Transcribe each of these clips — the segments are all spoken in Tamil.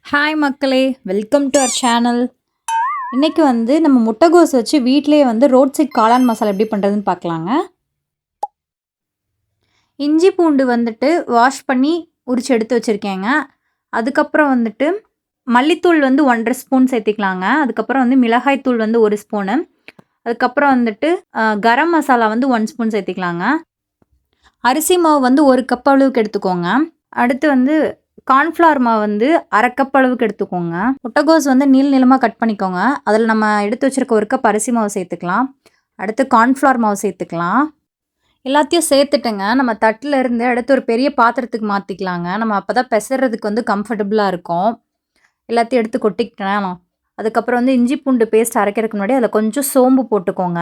ஹாய் மக்களே, வெல்கம் டு அவர் சேனல். இன்றைக்கி நம்ம முட்டைகோஸ் வச்சு வீட்டிலேயே ரோட் சைட் காளான் மசாலா எப்படி பண்ணுறதுன்னு பார்க்கலாங்க. இஞ்சி பூண்டு வாஷ் பண்ணி உரித்து எடுத்து வச்சுருக்கேங்க. அதுக்கப்புறம் மல்லித்தூள் 1.5 ஸ்பூன் சேர்த்திக்கலாங்க. அதுக்கப்புறம் மிளகாய் தூள் 1 ஸ்பூனு. அதுக்கப்புறம் கரம் மசாலா 1 ஸ்பூன் சேர்த்திக்கலாங்க. அரிசி மாவு 1 கப் அளவுக்கு எடுத்துக்கோங்க. அடுத்து கார்ன்ஃப்ளவர் மாவு 1/2 கப் அளவுக்கு எடுத்துக்கோங்க. முட்டைகோஸ் நீளமாக கட் பண்ணிக்கோங்க. அதில் நம்ம எடுத்து வச்சுருக்க 1 கப் அரிசி மாவு சேர்த்துக்கலாம். அடுத்து கார்ன்ஃப்ளவர் மாவு சேர்த்துக்கலாம். எல்லாத்தையும் சேர்த்துட்டுங்க நம்ம தட்டில் இருந்து அடுத்து ஒரு பெரிய பாத்திரத்துக்கு மாற்றிக்கலாங்க. நம்ம அப்போ தான் பெசறதுக்கு கம்ஃபர்டபுளாக இருக்கும். எல்லாத்தையும் எடுத்து கொட்டிக்கிட்டேன். அதுக்கப்புறம் இஞ்சி பூண்டு பேஸ்ட் அரைக்கிறதுக்கு முன்னாடி அதில் கொஞ்சம் சோம்பு போட்டுக்கோங்க.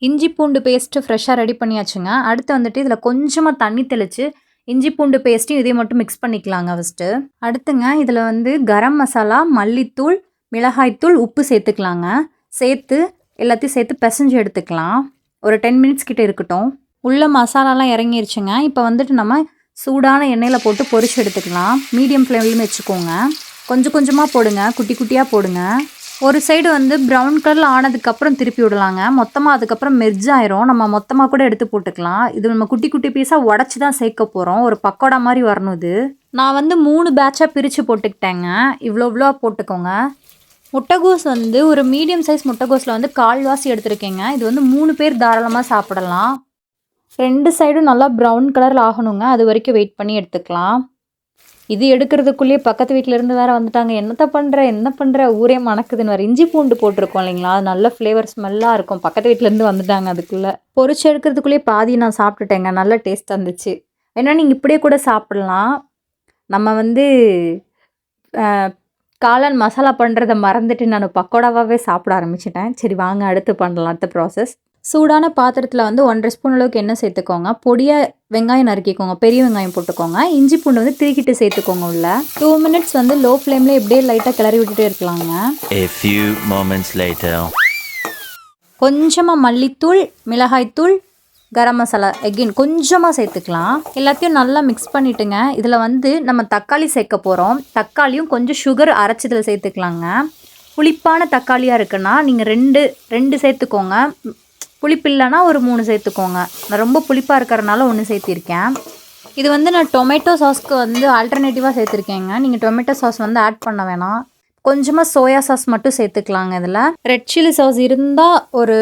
இஞ்சி பூண்டு பேஸ்ட்டு ஃப்ரெஷ்ஷாக ரெடி பண்ணியாச்சுங்க. அடுத்து இதில் கொஞ்சமாக தண்ணி தெளித்து இஞ்சி பூண்டு பேஸ்ட்டையும் இதையும் மட்டும் மிக்ஸ் பண்ணிக்கலாங்க ஃபஸ்ட்டு. அடுத்துங்க இதில் கரம் மசாலா, மல்லித்தூள், மிளகாய்த்தூள், உப்பு சேர்த்துக்கலாங்க. சேர்த்து எல்லாத்தையும் சேர்த்து பிசைஞ்சு எடுத்துக்கலாம். ஒரு 10 மினிட்ஸ் கிட்ட இருக்கட்டும். உள்ள மசாலாலாம் இறங்கிருச்சுங்க. இப்போ நம்ம சூடான எண்ணெயில் போட்டு பொரிச்சு எடுத்துக்கலாம். மீடியம் ஃப்ளேம்லேயும் வச்சுக்கோங்க. கொஞ்சம் கொஞ்சமாக போடுங்க, குட்டி குட்டியாக போடுங்க. ஒரு சைடு ப்ரௌன் கலரில் ஆனதுக்கப்புறம் திருப்பி விடலாங்க. மொத்தமாக அதுக்கப்புறம் மெர்ஜ் ஆயிரும். நம்ம மொத்தமாக கூட எடுத்து போட்டுக்கலாம். இது நம்ம குட்டி குட்டி பீஸாக உடச்சி தான் சேர்க்க போகிறோம். ஒரு பக்கோடா மாதிரி வரணும் இது. நான் 3 பேட்சாக பிரித்து போட்டுக்கிட்டேங்க. இவ்வளோ போட்டுக்கோங்க. முட்டைகோஸ் ஒரு மீடியம் சைஸ் முட்டைகோஸில் கால்வாசி எடுத்துருக்கேங்க. இது 3 பேர் தாராளமாக சாப்பிடலாம். 2 சைடும் நல்லா ப்ரௌன் கலரில் ஆகணுங்க. அது வரைக்கும் வெயிட் பண்ணி எடுத்துக்கலாம். இது எடுக்கிறதுக்குள்ளேயே பக்கத்து வீட்டிலேருந்து வேறு வந்துட்டாங்க. என்ன பண்ணுற ஊரே மணக்குதுன்னு வேறு. இஞ்சி பூண்டு போட்டிருக்கோம் இல்லைங்களா, அது நல்ல ஃப்ளேவர் ஸ்மெல்லாக இருக்கும். பக்கத்து வீட்டிலேருந்து வந்துட்டாங்க. அதுக்குள்ளே பொரிச்சு எடுக்கிறதுக்குள்ளேயே பாதி நான் சாப்பிட்டுட்டேங்க. நல்ல டேஸ்ட்டாக இருந்துச்சு. ஏன்னா நீங்கள் இப்படியே கூட சாப்பிட்லாம். நம்ம காளான் மசாலா பண்ணுறதை மறந்துட்டு நான் பக்கோடாவாகவே சாப்பிட ஆரம்பிச்சிட்டேன். சரி வாங்க அடுத்து பண்ணலாம். அடுத்த ப்ராசஸ். சூடான பாத்திரத்தில் 1.5 ஸ்பூன் அளவுக்கு எண்ணெய் சேர்த்துக்கோங்க. பொடியாக வெங்காயம் நறுக்கிக்கோங்க. பெரிய வெங்காயம் போட்டுக்கோங்க. இஞ்சி பூண்டு திருக்கிட்டு சேர்த்துக்கோங்க. உள்ள 2 மினிட்ஸ் லோ ஃப்ளேமில் இப்படியே லைட்டாக கிளறி விட்டுட்டே இருக்கலாங்க. கொஞ்சமாக மல்லித்தூள், மிளகாய்த்தூள், கரம் மசாலா எகைன் கொஞ்சமாக சேர்த்துக்கலாம். எல்லாத்தையும் நல்லா மிக்ஸ் பண்ணிவிட்டுங்க. இதில் நம்ம தக்காளி சேர்க்க போகிறோம். தக்காளியும் கொஞ்சம் சுகர் அரைச்சி இதில் சேர்த்துக்கலாங்க. புளிப்பான தக்காளியாக இருக்குன்னா நீங்கள் ரெண்டு சேர்த்துக்கோங்க. புளிப்பு இல்லைனா ஒரு 3 சேர்த்துக்கோங்க. நான் ரொம்ப புளிப்பாக இருக்கிறனால 1 சேர்த்திருக்கேன். இது நான் டொமேட்டோ சாஸ்க்கு ஆல்டர்னேட்டிவாக சேர்த்துருக்கேங்க. நீங்கள் டொமேட்டோ சாஸ் ஆட் பண்ண வேணாம். கொஞ்சமாக சோயா சாஸ் மட்டும் சேர்த்துக்கலாங்க. இதில் ரெட் சில்லி சாஸ் இருந்தால் ஒரு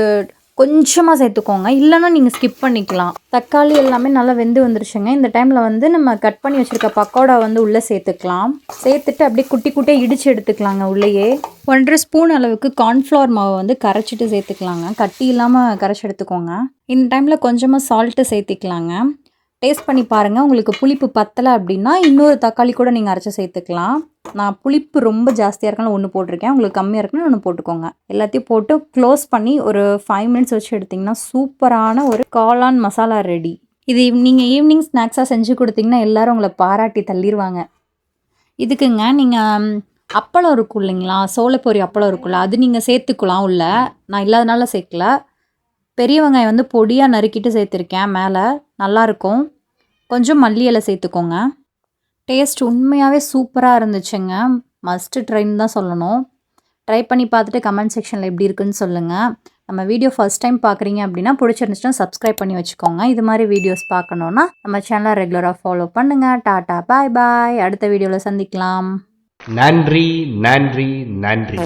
கொஞ்சமாக சேர்த்துக்கோங்க. இல்லைன்னா நீங்கள் ஸ்கிப் பண்ணிக்கலாம். தக்காளி எல்லாமே நல்லா வெந்து வந்துருச்சுங்க. இந்த டைமில் நம்ம கட் பண்ணி வச்சுருக்க பக்கோடா உள்ளே சேர்த்துக்கலாம். சேர்த்துட்டு அப்படியே குட்டி குட்டியாக இடித்து எடுத்துக்கலாங்க. உள்ளேயே 1.5 ஸ்பூன் அளவுக்கு கார்ன்ஃப்ளவர் மாவை கரைச்சிட்டு சேர்த்துக்கலாங்க. கட்டி இல்லாமல் கரைச்சி எடுத்துக்கோங்க. இந்த டைமில் கொஞ்சமாக சால்ட்டு சேர்த்திக்கலாங்க. டேஸ்ட் பண்ணி பாருங்கள். உங்களுக்கு புளிப்பு பத்தலை அப்படின்னா இன்னொரு தக்காளி கூட நீங்கள் அரைச்சி சேர்த்துக்கலாம். நான் புளிப்பு ரொம்ப ஜாஸ்தியாக இருக்கனால 1 போட்டிருக்கேன். உங்களுக்கு கம்மியாக இருக்குன்னு 1 போட்டுக்கோங்க. எல்லாத்தையும் போட்டு க்ளோஸ் பண்ணி ஒரு 5 மினிட்ஸ் வச்சு எடுத்திங்கன்னா சூப்பரான ஒரு காளான் மசாலா ரெடி. இது நீங்கள் ஈவினிங் ஸ்நாக்ஸாக செஞ்சு கொடுத்தீங்கன்னா எல்லோரும் உங்களை பாராட்டி தள்ளிடுவாங்க. இதுக்குங்க நீங்கள் அப்பளம் இருக்கும் இல்லைங்களா, சோளப்பொரி அப்பளம் இருக்குல்ல, அது நீங்கள் சேர்த்துக்கலாம். உள்ள நான் இல்லாதனால சேர்க்கல. பெரிய வெங்காயம் பொடியாக நறுக்கிட்டு சேர்த்துருக்கேன். மேலே நல்லாயிருக்கும். கொஞ்சம் மல்லி இலை சேர்த்துக்கோங்க. டேஸ்ட் உண்மையாகவே சூப்பராக இருந்துச்சுங்க. மஸ்ட்டு ட்ரைன்னு தான் சொல்லணும். ட்ரை பண்ணி பார்த்துட்டு கமெண்ட் செக்ஷனில் எப்படி இருக்குன்னு சொல்லுங்கள். நம்ம வீடியோ ஃபர்ஸ்ட் டைம் பார்க்குறீங்க அப்படின்னா பிடிச்சிருந்துச்சுன்னா சப்ஸ்கிரைப் பண்ணி வச்சுக்கோங்க. இது மாதிரி வீடியோஸ் பார்க்கணுன்னா நம்ம சேனலை ரெகுலராக ஃபாலோ பண்ணுங்கள். டாட்டா பாய் பாய். அடுத்த வீடியோவில் சந்திக்கலாம். நன்றி நன்றி நன்றி.